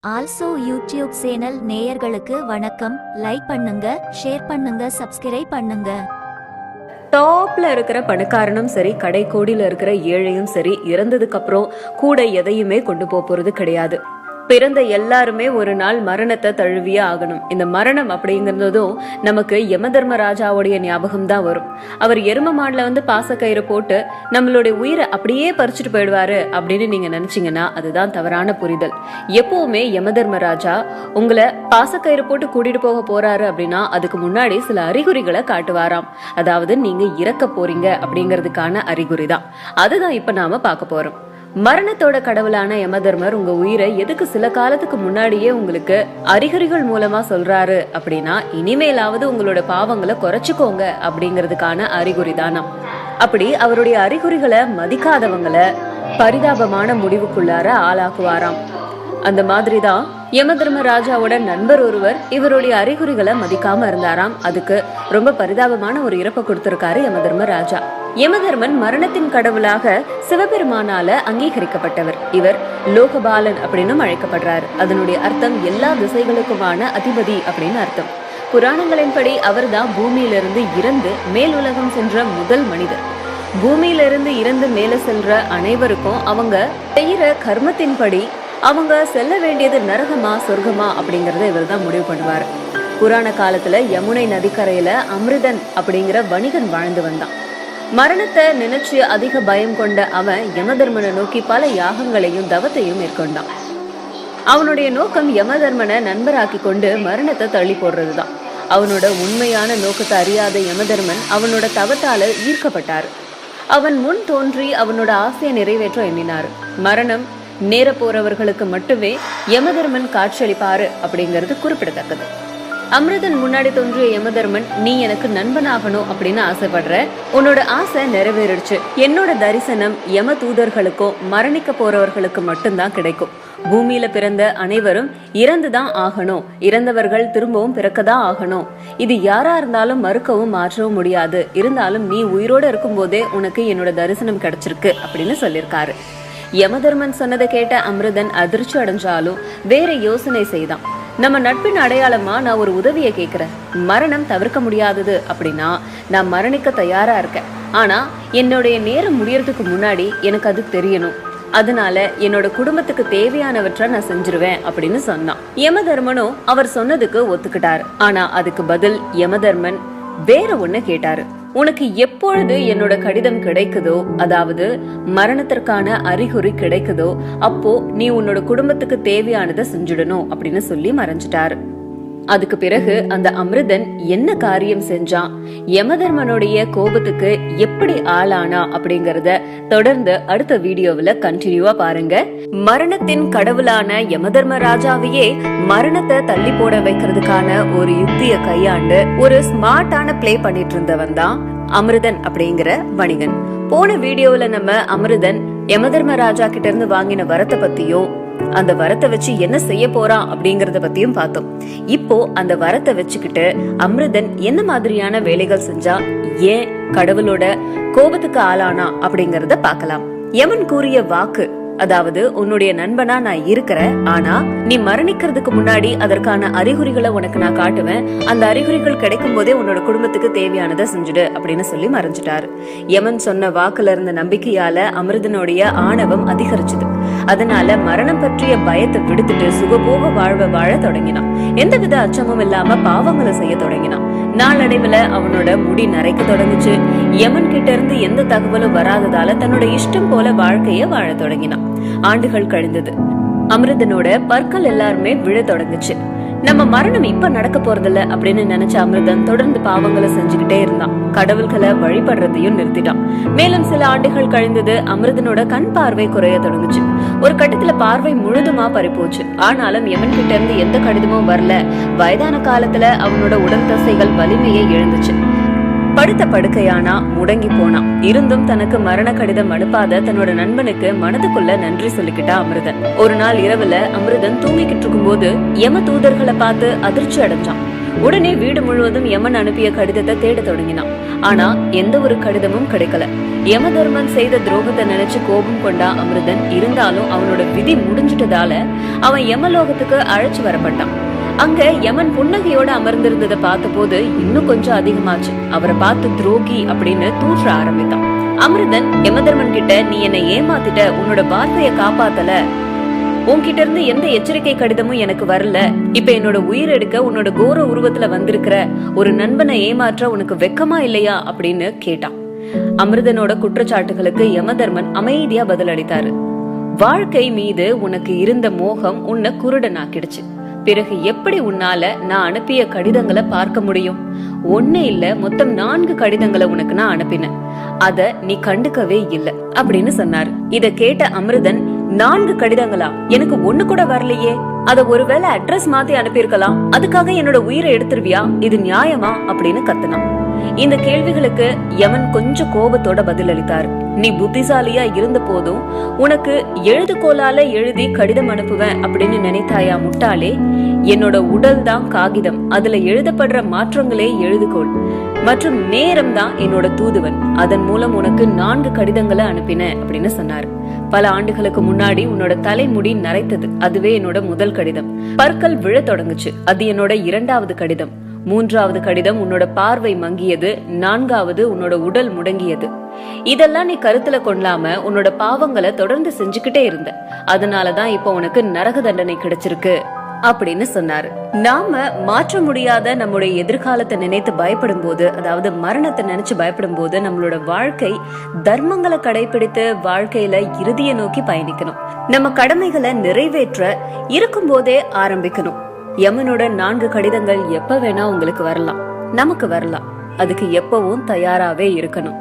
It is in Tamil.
ஆல்சோ யூடியூப் சேனல் நேயர்களுக்கு வணக்கம். லைக் பண்ணுங்க, ஷேர் பண்ணுங்க, சப்ஸ்கிரைப் பண்ணுங்க. டாப்ல இருக்கிற பணக்காரனும் சரி, கடைக்கோடியில இருக்கிற ஏழையும் சரி, இறந்ததுக்கு அப்புறம் கூட எதையுமே கொண்டு போறது கிடையாது. பிறந்த எல்லாருமே ஒரு நாள் மரணத்தை தழுவியே ஆகணும். இந்த மரணம் அப்படிங்கறதும் நமக்கு யமதர்மராஜாவுடைய ஞாபகம் தான் வரும். அவர் எரும மாடுல பாசக்கயிறு போட்டு நம்மளுடைய உயிரை அப்படியே பறிச்சுட்டு போயிடுவாரு அப்படின்னு நீங்க நினைச்சீங்கன்னா அதுதான் தவறான புரிதல். எப்பவுமே யமதர்மராஜா உங்களை பாசக்கயிறு போட்டு கூட்டிட்டு போக போறாரு அப்படின்னா அதுக்கு முன்னாடி சில அறிகுறிகளை காட்டுவாராம். அதாவது நீங்க இறக்க போறீங்க அப்படிங்கறதுக்கான அறிகுறி தான். அதுதான் இப்ப நாம பார்க்க போறோம். மரணத்தோட கடவுளான யமதர்மர் உங்க உயிரை எதுக்கு சில காலத்துக்கு முன்னாடியே உங்களுக்கு அறிகுறிகள் மூலமா சொல்றாரு அப்படின்னா இனிமேலாவது உங்களோட பாவங்களை குறைச்சுக்கோங்க அப்படிங்கறதுக்கான அறிகுறி தானா. அப்படி அவருடைய அறிகுறிகளை மதிக்காதவங்களை பரிதாபமான முடிவுக்குள்ளார ஆளாக்குவாராம். அந்த மாதிரிதான் யமதர்மராஜாவோட நண்பர் ஒருவர் இவருடைய அறிகுறிகளை மதிக்காம இருந்தாராம். அதுக்கு ரொம்ப பரிதாபமான ஒரு இறப்பை கொடுத்திருக்காரு யமதர்மராஜா. யமதர்மன் மரணத்தின் கடவுளாக சிவபெருமானால அங்கீகரிக்கப்பட்டவர். இவர் லோகபாலன் அப்படின்னு அழைக்கப்படுறாரு. அதனுடைய அர்த்தம் எல்லா திசைகளுக்குமான அதிபதி அப்படின்னு அர்த்தம். புராணங்களின்படி அவர் தான் பூமியிலிருந்து இறந்து மேல் உலகம் சென்ற முதல் மனிதர். பூமியிலிருந்து இறந்து மேல செல்ற அனைவருக்கும் அவங்க செய்யற கர்மத்தின்படி அவங்க செல்ல வேண்டியது நரகமா சொர்க்கமா அப்படிங்கறத இவர் தான் முடிவு பண்ணுவார். புராண காலத்துல யமுனை நதிக்கரையில அமிர்தன் அப்படிங்கிற வணிகன் வாழ்ந்து வந்தான். மரணத்தை நினைச்சு அதிக பயம் கொண்ட அவன் யமதர்மனை நோக்கி பல யாகங்களையும் தவத்தையும் மேற்கொண்டான். அவனுடைய நோக்கம் யமதர்மனை நண்பராக்கி கொண்டு மரணத்தை தள்ளி போடுறதுதான். அவனோட உண்மையான நோக்கத்தை அறியாத யமதர்மன் அவனோட தவத்தால ஈர்க்கப்பட்டாரு. அவன் முன் தோன்றி அவனோட ஆசையை நிறைவேற்ற எண்ணினாரு. மரணம் நேர போறவர்களுக்கு மட்டுமே யமதர்மன் காட்சியளிப்பாரு அப்படிங்கிறது குறிப்பிடத்தக்கது. அமிர்தன் முன்னாடி தோன்றிய யமதர்மன், நீ எனக்கு நண்பனாகணும் அப்படின்னு ஆசைப்படுற, உன்னோட ஆசை நிறைவேறிடுச்சு. என்னோட தரிசனம் யம தூதர்களுக்கும் மரணிக்க போறவர்களுக்கு மட்டும்தான் கிடைக்கும். பூமியில பிறந்த அனைவரும் இறந்துதான் ஆகணும். இறந்தவர்கள் திரும்பவும் பிறக்கதான் ஆகணும். இது யாரா இருந்தாலும் மறுக்கவும் மாற்றவும் முடியாது. இருந்தாலும் நீ உயிரோட இருக்கும் போதே உனக்கு என்னோட தரிசனம் கிடைச்சிருக்கு அப்படின்னு சொல்லியிருக்காரு. யமதர்மன் சொன்னதை கேட்ட அமிர்தன் அதிர்ச்சி அடைஞ்சாலும் வேற யோசனை செய்தான். நம்ம நட்பின் அடையாளமா நான் ஒரு உதவியை கேட்கிறேன். மரணம் தவிர்க்க முடியாதது அப்படின்னா நான் மரணிக்க தயாரா இருக்கேன். ஆனா என்னுடைய நேரம் முடியறதுக்கு முன்னாடி எனக்கு அது தெரியணும். அதனால என்னோட குடும்பத்துக்கு தேவையானவற்றை நான் செஞ்சிருவேன் அப்படின்னு சொன்னான். யமதர்மனும் அவர் சொன்னதுக்கு ஒத்துக்கிட்டாரு. ஆனா அதுக்கு பதில் யமதர்மன் வேற ஒண்ணு கேட்டாரு. உனக்கு எப்பொழுது என்னோட கடிதம் கிடைக்குதோ, அதாவது மரணத்திற்கான அறிகுறி கிடைக்குதோ, அப்போ நீ உன்னோட குடும்பத்துக்கு தேவையானதை செஞ்சிடணும் அப்படின்னு சொல்லி மறைஞ்சிட்டாரு. அதுக்கு பிறகு அந்த அமிர்தன் என்ன காரியம் செஞ்சான், யமதர்மனுடைய கோபத்துக்கு எப்படி ஆளானா அப்படிங்கறத தொடர்ந்து அடுத்த வீடியோவில் கண்டினியூவா பாருங்க. மரணத்தின் கடவுளான யமதர்மராஜாவையே மரணத்தை தள்ளி போட வைக்கிறதுக்கான ஒரு யுக்திய கையாண்டு ஒரு ஸ்மார்ட்டான பிளே பண்ணிட்டு இருந்தவன் தான் அமிர்தன் அப்படிங்கிற வணிகன். போன வீடியோல நம்ம அமிர்தன் யமதர்மராஜா கிட்ட இருந்து வாங்கின வரத்தை பத்தியும் அந்த வரத்தை வச்சு என்ன செய்ய போறான் அப்படிங்கறத பத்தியும் பார்த்தோம். இப்போ அந்த வரத்தை வச்சுக்கிட்டு அமிர்தன் என்ன மாதிரியான வேலைகள் செஞ்சா, ஏன் கடவுளோட கோபத்துக்கு ஆளானா அப்படிங்கறத பார்க்கலாம். யமன் கூறிய வாக்கு, அதாவது உன்னுடைய நண்பனா நான் இருக்கிறேன், ஆனா நீ மரணிக்கிறதுக்கு முன்னாடி அதற்கான அறிகுறிகளை உனக்கு நான் காட்டுவேன். அந்த அறிகுறிகள் கிடைக்கும் போதே உன்னோட குடும்பத்துக்கு தேவையானதை செஞ்சுடு அப்படின்னு சொல்லி மறைஞ்சிட்டாரு. யமன் சொன்ன வாக்குல இருந்த நம்பிக்கையால அமிர்தனுடைய ஆணவம் அதிகரிச்சது. அதனால மரணம் பற்றிய பயத்தை விடுத்துட்டு சுகபோக வாழ்வை வாழ தொடங்கினான். எந்தவித அச்சமும் இல்லாம பாவங்களை செய்ய தொடங்கினான். நாளடைவுல அவனோட முடி நரைக்க தொடங்குச்சு. யமன் கிட்ட இருந்து எந்த தகவலும் வராததால தன்னோட இஷ்டம் போல வாழ்க்கைய வாழ தொடங்கினான். ஆண்டுகள் கழிந்தது. அமிர்தனோட பற்கள் எல்லாருமே விழ தொடங்குச்சு. நம்ம மரணம் இப்ப நடக்க போறதில்ல அப்படின்னு நினைச்ச அமிர்தன் தொடர்ந்து பாவங்களை செஞ்சுக்கிட்டே இருந்தான். கடவுள்களை வழிபடுறதையும் நிறுத்திட்டான். மேலும் சில ஆண்டுகள் கழிந்தது. அமிர்தனோட கண் பார்வை குறைய தொடங்குச்சு. ஒரு கட்டத்துல பார்வை முழுதுமா பறிப்போச்சு. ஆனாலும் யமன் கிட்ட இருந்து எந்த கடிதமும் வரல. வயதான காலத்துல அவனோட உடல் தசைகள் வலிமையை இழந்துச்சு. படுத்த படுக்கையானா, முடங்கி போனான். இருந்தும் தனக்கு மரண கடிதம் அனுப்பாத தன்னோட நண்பனுக்கு மனதுக்குள்ள நன்றி சொல்லிக்கிட்டா அமிர்தன். ஒரு நாள் இரவுல அமிர்தன் தூங்கிக்கிட்டு இருக்கும் போது யம தூதர்களை பார்த்து அதிர்ச்சி அடைஞ்சான். உடனே வீடு முழுவதும் யமன் அனுப்பிய கடிதத்தை தேட தொடங்கினான். ஆனா எந்த ஒரு கடிதமும் கிடைக்கல. யமதர்மன் செய்த துரோகத்தை நினைச்சு கோபம் கொண்டா அமிர்தன். இருந்தாலும் அவனோட விதி முடிஞ்சிட்டதால அவன் யமலோகத்துக்கு அழைச்சு வரப்பட்டான். அங்க யமன் புன்னகையோட அமர்ந்திருந்ததை பார்த்த போது இன்னும் கொஞ்சம் அதிகமாச்சு. அவரை பார்த்து துரோகி அப்படின்னு தூற்ற ஆரம்பித்தான். அமிர்தன் யமதர்மன் கிட்ட, நீ என்னை ஏமாத்திட்ட, உன்னோட வார்த்தையை காப்பாத்தல, உன்கிட்ட இருந்து எந்த எச்சரிக்கை கடிதமும் எனக்கு வரல, இப்ப என்னோட உயிர் எடுக்க உன்னோட கோர உருவத்துல வந்திருக்கிற ஒரு நண்பனை ஏமாற்ற உனக்கு வெக்கமா இல்லையா அப்படின்னு கேட்டான். அமிர்தனோட குற்றச்சாட்டுகளுக்கு யமதர்மன் அமைதியா பதில் அளித்தாரு. வாழ்க்கை மீது உனக்கு இருந்த மோகம் உன்னை குருடனாக்கிடுச்சு. பிறகு எப்படி உன்னால நான் அனுப்பிய கடிதங்களை பார்க்க முடியும்? ஒண்ணு இல்ல, மொத்தம் 4 கடிதங்களை உனக்கு நான் அனுப்பினேன். அத நீ கண்டுக்கவே இல்ல அப்படின்னு சொன்னாரு. இத கேட்ட அமிர்தன், 4 கடிதங்களா? எனக்கு ஒண்ணு கூட வரலையே. அத ஒருவேளை அட்ரஸ் மாத்தி அனுப்பியிருக்கலாம், அதுக்காக என்னோட உயிரை எடுத்துருவியா? இது நியாயமா அப்படின்னு கத்துனான். இந்த கேள்விகளுக்கு யமன் கொஞ்சம் கோபத்தோட பதில் அளித்தார். நீ புத்திசாலியா இருந்த போதும் உனக்கு எழுதுகோலால எழுதி கடிதம் அனுப்புவேன் அப்படின்னு நினைத்தாயா முட்டாளே? என்னோட உடல் தான் காகிதம், அதுல எழுதப்படுற மாற்றங்களே எழுதுகோள் மற்றும் நேரம் தான் என்னோட தூதுவன். அதன் மூலம் உனக்கு 4 கடிதங்களை அனுப்பினேன் அப்படின்னு சொன்னார். பல ஆண்டுகளுக்கு முன்னாடி உன்னோட தலைமுடி நரைத்தது, அதுவே என்னோட முதல் கடிதம். பற்கள் விழ தொடங்குச்சு, அது என்னோட 2வது கடிதம். 3வது கடிதம் உன்னோட பார்வை மங்கியது. 4வது உன்னோட உடல் முடங்கியது. இதெல்லாம் நீ கருத்துல கொள்ளாம உன்னோட பாவங்களை தொடர்ந்து செஞ்சுக்கிட்டே இருந்த, அதனாலதான் இப்ப உனக்கு நரக தண்டனை கிடைச்சிருக்கு அப்படின்னு சொன்னாரு. நாம மாற்ற முடியாத நம்முடைய எதிர்காலத்தை நினைத்து பயப்படும் போது, அதாவது மரணத்தை நினைச்சு பயப்படும் போது, நம்மளோட வாழ்க்கை தர்மங்களை கடைபிடித்து வாழ்க்கையில இறுதியை நோக்கி பயணிக்கணும். நம்ம கடமைகளை நிறைவேற்ற இருக்கும் போதே ஆரம்பிக்கணும். யமனோட 4 கடிதங்கள் எப்ப வேணா உங்களுக்கு வரலாம், நமக்கு வரலாம். அதுக்கு எப்பவும் தயாராவே இருக்கணும்.